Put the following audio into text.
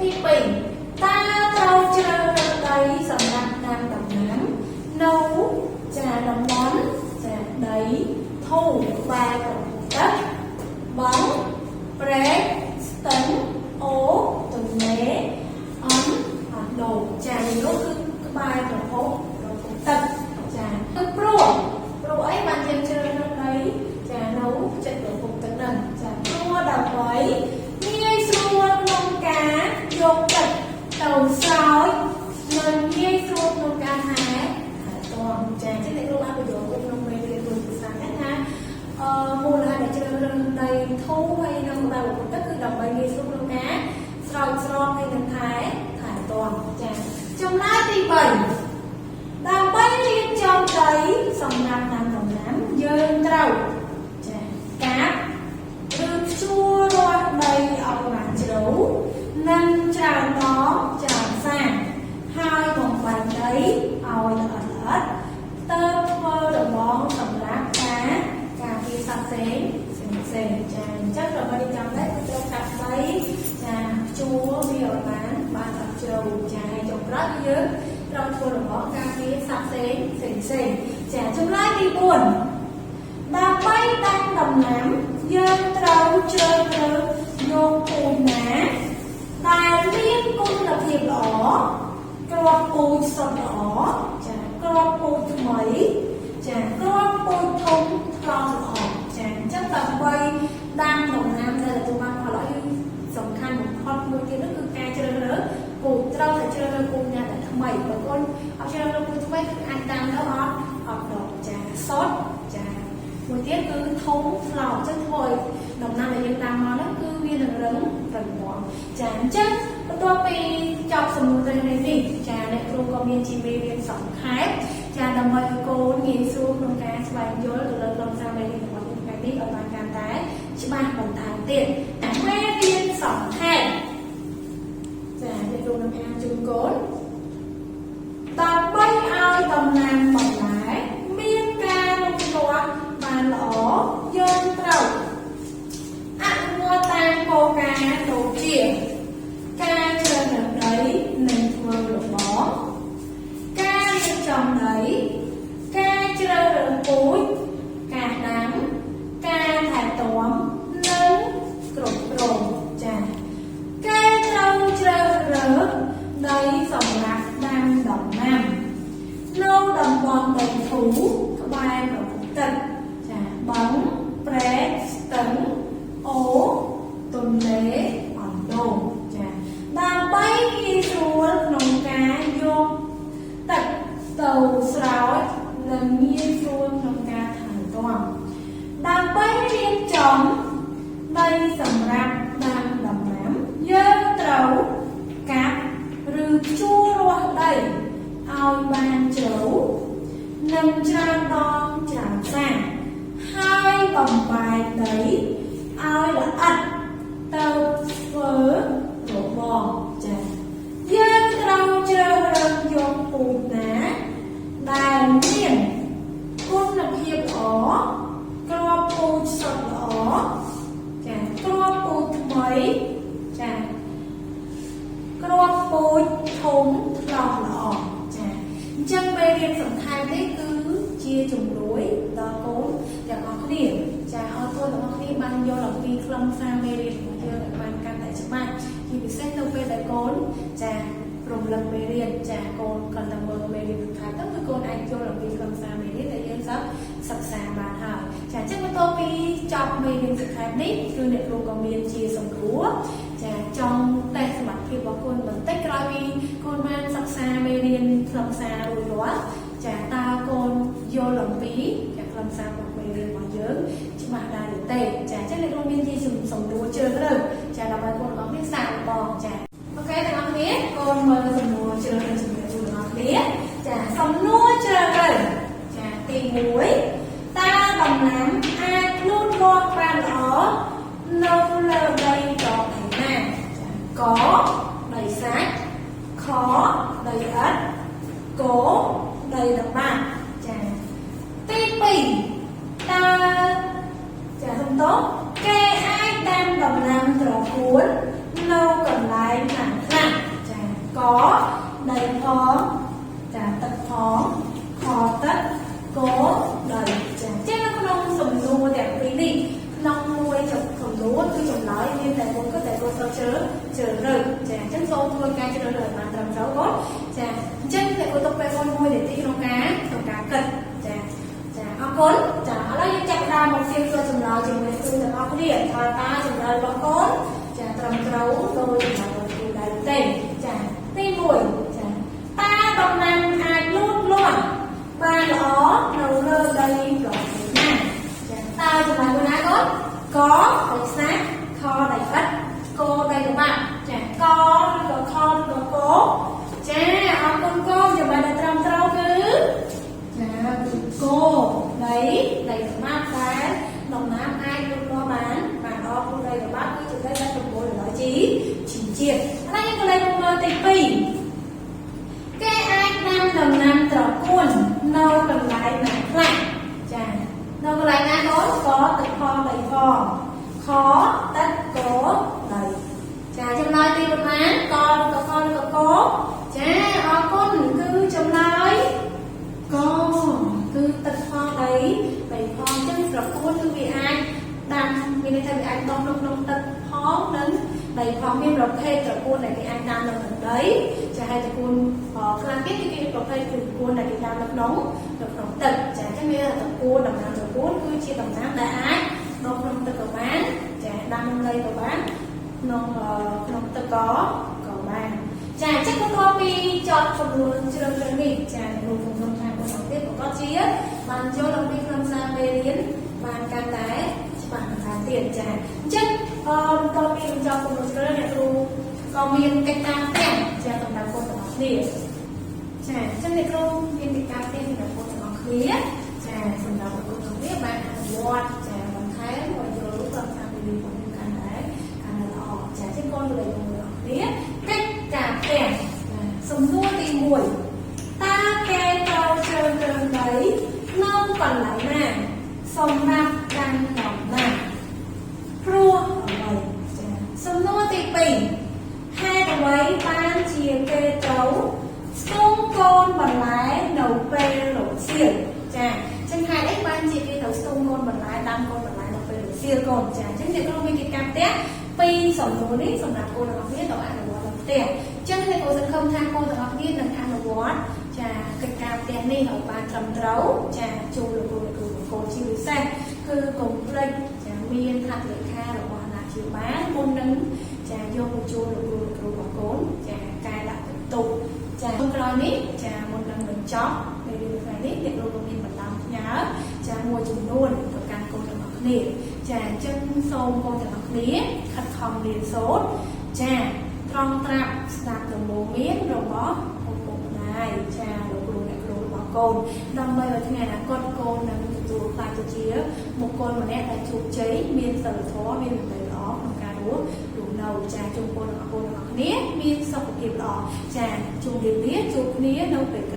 ទី2taត្រូវជ្រើសរើសដីសម្រាប់ដាំដំណាំនៅចាតំបន់ចាដីធូរក្បែរប្រភពទឹកបឹងព្រែកស្ទឹងអូរទន្លេអណ្ដូងចានេះគឺក្បែរប្រភពទឹកចាទឹកព្រោះអីបានយើងជ្រើសរើសដីចានៅជិតប្រភពទឹកហ្នឹងចាព្រោះដើម្បីងាយស្រួលក្នុងការយកទឹកទៅស្រោចនិងងាយស្រួលក្នុងការហែទាំចាចឹងអ្នកគ្រូបានបញ្យល់ក្នុងមេរៀនមួយភាសាថាមូលហេតុដែលជ្រើសរើសដីធូរហើយនិងបែបប្រភពទឹកគឺដើម្បីងាយស្រួលក្នុងការស្រោចស្រពហើយនិងថែទាំចាចំណែកទី3ដើម្បីរៀបចំដីសម្រាប់ដាំដំណាំយើងត្រូវចាកាប់ឬភ្ជួររាស់ដីឲ្យបានជ្រៅនិងច្រើនដងច្រើនសាហើយបំបែកដីឲ្យល្អិតទើបធ្វើរបងសម្រាប់ការពារសត្វផ្សេងចាអញ្ចឹងដើម្បីចាំដែរគឺត្រូវកាប់ដីចាភ្ជួរវាឲ្យបានជ្រៅចាហើយចុងក្រោយយើងត្រូវធ្វើរបងការពារសត្វផ្សេងចាចំណែកទី4ដើម្បីដាំដំណាំយើងត្រូវជ្រើសរើសយកពូជណាដែលមានគុណភាពល្អគ្រាប់ពូជសុទ្ធល្អចាគ្រាប់ពូជថ្មីចាគ្រាប់ពូជធំថ្លោមល្អចាអញ្ចឹងដើម្បីដាំដំណាំដែលទទួលបានផលល្អសំខាន់បំផុតមួយទៀតនោះគឺការជ្រើសរើសពូជត្រូវតែជ្រើសរើសពូជណាដែលថ្មីបើកូនអត់ជ្រើសរើសពូជថ្មីគឺអាចដាំទៅអត់ដកចាសុទ្ធចាមួយទៀតគឺធំថ្លោមអញ្ចឹងធ្វើឲ្យដំណាំដែលយើងដាំមកហ្នឹងគឺវានឹងរឹងមាំចាអញ្ចឹងបន្ទាប់ពីចប់សំណួរទាំងនេះចាអ្នកគ្រូក៏មានជាមេរៀនសង្ខេបចាដើម្បីឲ្យកូនងាយស្រួលក្នុងការស្វែងយល់ទៅលើខ្លឹមសារមេរៀនរបស់យើងថ្ងៃនេះឲ្យបានកាន់តែច្បាស់បន្ថែមទៀតតែមេរៀនសង្ខេបចាអ្នកគ្រូនឹងអានជូនកូនដើម្បីឲ្យដំណាំបន្លែមានការលូតលាស់បានល្អយើងត្រូវអនុវត្តតាមគោលការណ៍ដូចជាការជ្រើសរើសដីនិងធ្វើរបងការរៀបចំដីការជ្រើសរើសពូជការដាំការថែទាំនិងគ្រប់គ្រងចាគេត្រូវជ្រើសរើសដីសម្រាប់ដាំដំណាំនៅតំបន់ដីធូរក្បែរប្រភពទឹកចាបឹងព្រែកស្ទឹងអូរទន្លេអណ្ដូងចាដើម្បីងាយស្រួលក្នុងការយកទឹកទៅស្រោចនិងងាយស្រួលក្នុងការថែទាំដើម្បីរៀបចំដីសម្រាប់ដាំដំណាំយើងត្រូវកាប់ឬភ្ជួររាស់ដីឲ្យបានជ្រៅនិងច្រើនដងច្រើនសាហើយបំបែកដីឲ្យល្អិតទៅធ្វើរបងចាយើងត្រូវជ្រើសរើសយកពូជណាដែលមានគុណភាពល្អគ្រាប់ពូជសុទ្ធល្អចាគ្រាប់ពូជថ្មីចាគ្រាប់ពូជធំថ្លោមល្អចាអញ្ចឹងមេរៀនសំខាន់នេះគឺជាជំនួយដល់កូនទាំងអស់គ្នាចាឲ្យកូនទាំងអស់គ្នាបានយល់អំពីខ្លឹមសារមេរៀនរបស់យើងឲ្យបានកាន់តែច្បាស់ជាពិសេសនៅពេលដែលកូនចារំលឹកមេរៀនចាកូនកាន់តែមើលមេរៀនបន្ថែមទៅគឺកូនអាចយល់អំពីខ្លឹមសារមេរៀនដែលយើងសិក្សាបានហើយចាអញ្ចឹងបន្ទាប់ពីចប់មេរៀនសង្ខេបនេះគឺអ្នកគ្រូក៏មានជាសំណួរចាចង់តេស្តសមត្ថភាពរបស់កូនបន្តិចក្រោយពីកូនបានសិក្សាមេរៀនខ្លឹមសាររួចរាល់ចាតើកូនយល់អំពីខ្លឹមសាររបស់មេរៀនរបស់យើងច្បាស់ដែរឬទេចាអញ្ចឹងអ្នកគ្រូមានជាសំណួរជ្រើសរើសចាដើម្បីកូនទាំងអស់គ្នាសាកល្បងចាអូខេទាំងអស់គ្នាកូនមើលសំណួរជ្រើសរើសសម្រាប់ទាំងអស់គ្នាចាសំណួរជ្រើសរើសចាទី1តើដំណាំអាចលូតលាស់បានល្អនៅលើដីដកឯណាចាកដីសាច់ខដីឥដ្ឋគដីរបាក់ចាទី2តើចាសំដៅគេអាចដាំដំណាំត្រកួននៅកន្លែងណាខ្លះ có đầy phong chả tật phong khó tất cố đầy chả chết nó không sầm lúa đẹp quý đi nông nuôi chồng sầm lúa cứ chồng nói nên tại cô có thể cô sao chớ rời chả chân sâu thôi cá cho đời mà tầm sáu gót chả chân thì cô tập về con môi để tí con cá cật chả áo cốn chả lấy chặt ra một phiên cho chồng nói chồng người tư là áo điện thoi ta chồng đời bó cốn chả tầm sáu rồi chả rồi từ đại tề chả ti mùi chả ta đồng năng ai luôn luôn ba lõ đầu lơ đây rồi tao cho bạn con áo có đầy xác kho đầy đất cô đây các bạn chả con rồi con rồi cố chả học con cho bạn là trầm trâu cứ chả cô đấy đầy các bạn cái đồng nam ai luôn lo bán và đó cô đây các bạn cứ chụp đây ra chụp cô để nói chí chỉ triệt đây cô đây cô mơ tịch pì cái ai nam đồng nam trở cuốn nâu đồng lại nặng lạnh chả đâu có lại nga có tật kho đầy kho khó tất cố đầy chả trong nói đi một mán con có cố chả họ con cứ trong nói con cứ tật kho đấy đầy kho chân rồi cuốn cứ vì ai đang vì này thay vì anh đông tật khó đến đầy kho miên rồi hay rồi cuốn này thì anh đang làm đấy chả hay là cuốn cứ làm biết cái rồi hay từ cuốn này thì đang được nóng tật chả cái miên là tật cuốn đồng nào rồi cuốn cứ chia đồng nám đã nông tật cầu bán chả đang đây cầu bán nông tật có cầu bán chả chắc có copy chọn phần luôn chưa được chuẩn bị chả luôn phần thông thang của tiếp của con chia bàn cho đồng đi làm ra về đến bàn can tái bạn bán tiền chả chất copy cho phần luôn chưa được luôn còn miền cách tam tiền chả tổng đàn quân tổng địa chả chân này luôn miền cách tam tiền là quân tổng khí chả phần đầu của tổng địa bạn quạt chả bằng thái rồi giờ lúc làm sao thì còn những cái đấy là họ chả chết con người biết cách cả kèm sống mua tìm mùi ta kê tao trơn đấy nông còn lại nàng sống nam đang lòng nàng rua ở đây sống mua tìm bình hai đồng ấy ban chia kê trấu sông con bằng lái nấu bê lỗ xiển chà chân hai đấy ban chia kê trấu sông con bằng lái đam con bằng lái nấu bê lỗ xiển còn chà chân thì con mình cam tét pi sống lúa đấy sống đặt cô là học biết đâu ăn được quá tiền chân thì cô sẽ không tham cô là học biết là ăn được quá chà kịch cam tét này học ban trầm trấu chà chu được cô chịu xe cứ cùng lên chà miên hạt lệ kha rồi bọn là chịu bán môn nâng chà vô cô chu được bỏ cốn chà cài lại tụ chà không coi nít chà môn nâng mình chó để được vài nít để luôn miên bật lòng nhớ chà mua chùm luôn rồi càng cô được học nít chà chân sâu cô được học nít khát không liền số chà trong trạm sạp được bố miếng rồi bó này chà rồi bỏ cồn đồng bây giờ thế này là con cồn là mình tụ lại từ chia một con mà nét là chụp cháy miên sờ thó miên đầy đó còn cá đúa đủ nầu trà chung cồn là nét miên sau một kịp đó trà chung điểm nét chụp nét đâu phải